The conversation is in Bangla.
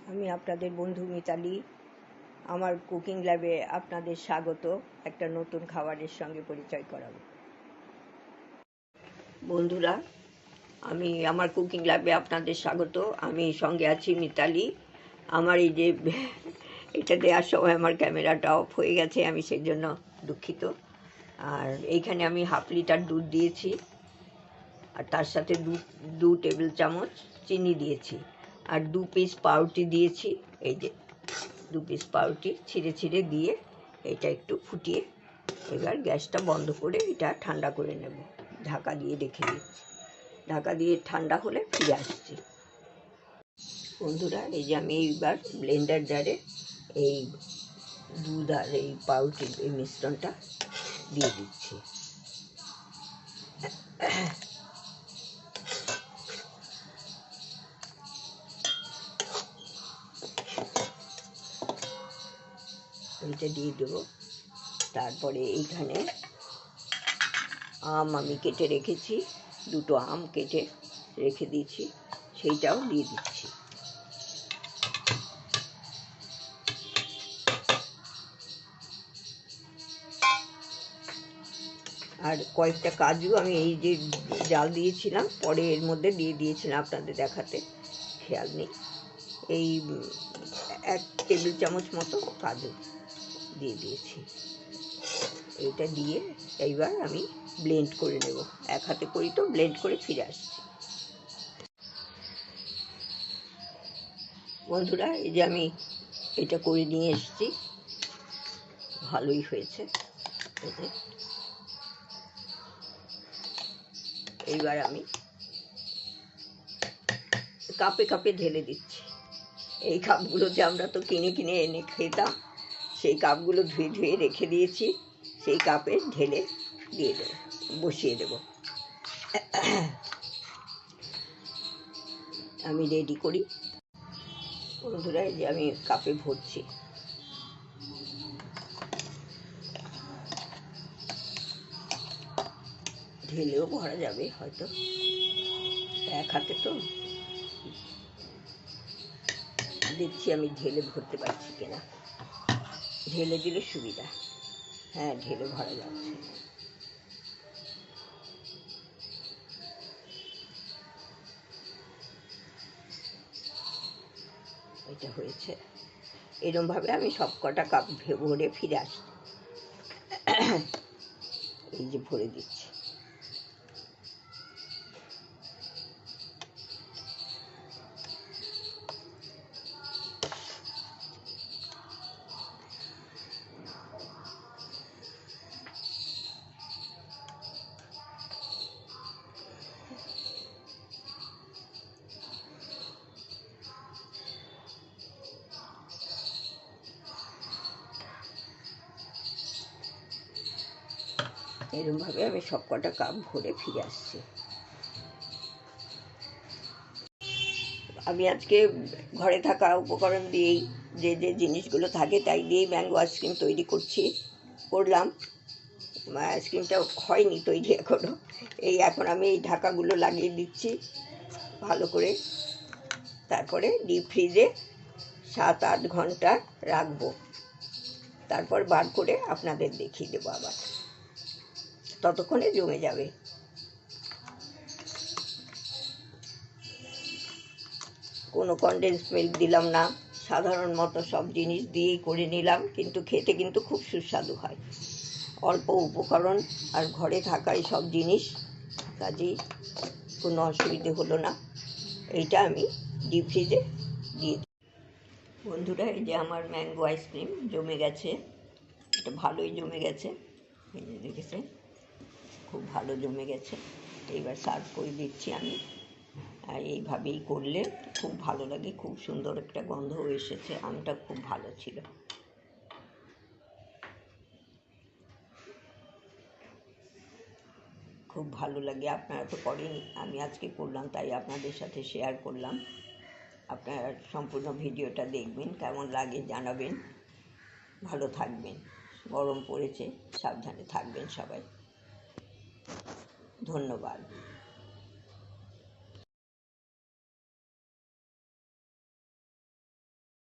আমি আপনাদের বন্ধু মিতালি। আমার কুকিং ল্যাবে আপনাদের স্বাগত। একটা নতুন খাবারের সঙ্গে পরিচয় করাবো। বন্ধুরা, আমার কুকিং ল্যাবে আপনাদের স্বাগত। আমি সঙ্গে আছি মিতালি। আমার এই যে এটা দেওয়ার সময় আমার ক্যামেরাটা অফ হয়ে গেছে, আমি সেই জন্য দুঃখিত। আর এইখানে আমি 1/2 লিটার দুধ দিয়েছি, আর তার সাথে দু টেবিল চামচ চিনি দিয়েছি, আর 2 পিস পাউরুটি দিয়েছি। এই যে 2 পিস পাউরুটি ছিঁড়ে ছিঁড়ে দিয়ে এটা একটু ফুটিয়ে এবার গ্যাসটা বন্ধ করে এটা ঠান্ডা করে নেব। ঢাকা দিয়ে রেখে দিচ্ছি। ঢাকা দিয়ে ঠান্ডা হলে ফিরে আসছি। বন্ধুরা, এই যে আমি এইবার ব্লেন্ডার জারে এই দুধ আর এই পাউরুটির এই মিশ্রণটা দিয়ে দিচ্ছি। এটা দিয়ে দেবো। তারপরে এইখানে আম আমি কেটে রেখেছি, 2টো আম কেটে রেখে দিয়েছি, সেইটাও দিয়ে দিচ্ছি। আর কয়েকটা কাজু আমি এই যে জাল দিয়েছিলাম, পরে এর মধ্যে দিয়ে দিয়েছিলাম, আপনাদের দেখাতে খেয়াল নেই। এই 1 টেবিল চামচ মতো কাজু দিয়ে দিয়েছি। এইটা দিয়ে এইবার আমি ব্লেন্ড করে নেব। এক হাতে করি তো, ব্লেন্ড করে ফিরে আসছি। বন্ধুরা, এই যে আমি এটা করে নিয়ে এসেছি, ভালোই হয়েছে। এইবার আমি কাপে কাপে ঢেলে দিচ্ছি। এই কাপগুলোতে আমরা তো কিনে কিনে এনে খেতাম, সেই কাপগুলো ধুয়ে ধুয়ে রেখে দিয়েছি। সেই কাপে ঢেলে দিয়ে দেবো, বসিয়ে দেব। আমি রেডি করি। বন্ধুরা, এই যে আমি কাপে ভরছি। ঢেলেও ভরা যাবে হয়তো, এক হাতে তো দেখছি আমি ঢেলে ভরতে পারছি কিনা। ঢেলে দিলে সুবিধা। হ্যাঁ, ঢেলে ভরা যাচ্ছে। এটা হয়েছে। এরমভাবে আমি সব কটা কাপ ভরে ফিরে আসি। এই যে ভরে দিচ্ছি। এরমভাবে আমি সব কটা কাপ ভরে ফিরে আসছি। আমি আজকে ঘরে থাকা উপকরণ দিয়েই, যে যে জিনিসগুলো থাকে তাই দিয়েই ম্যাঙ্গো আইসক্রিম তৈরি করলাম। আইসক্রিমটা হয়নি তৈরি এখনও। এখন আমি এই ঢাকাগুলো লাগিয়ে দিচ্ছি ভালো করে। তারপরে ডিপ ফ্রিজে 7-8 ঘন্টা রাখবো। তারপর বার করে আপনাদের দেখিয়ে দেবো আবার। ততক্ষণে জমে যাবে। কোনো কনডেন্স মিল্ক দিলাম না, সাধারণ মতো সব জিনিস দিয়েই করে নিলাম, কিন্তু খেতে কিন্তু খুব সুস্বাদু হয়। অল্প উপকরণ আর ঘরে থাকাই সব জিনিস, কাজেই কোনো অসুবিধে হলো না। এইটা আমি ডিপ ফ্রিজে দিয়ে দিই। বন্ধুরা, এই যে আমার ম্যাঙ্গো আইসক্রিম জমে গেছে। এটা ভালোই জমে গেছে, এই যে দেখেছেন, খুব ভালো জমে গেছে। এইবার সার্ভ করে দিচ্ছি আমি। আর এইভাবেই করলে খুব ভালো লাগে, খুব সুন্দর একটা গন্ধও এসেছে। আমটা খুব ভালো ছিল। খুব ভালো লাগে। আপনারা তো করেন, আমি আজকে করলাম, তাই আপনাদের সাথে শেয়ার করলাম। আপনারা সম্পূর্ণ ভিডিওটা দেখবেন, কেমন লাগে জানাবেন। ভালো থাকবেন। গরম পড়েছে, সাবধানে থাকবেন সবাই। ধন্যবাদ।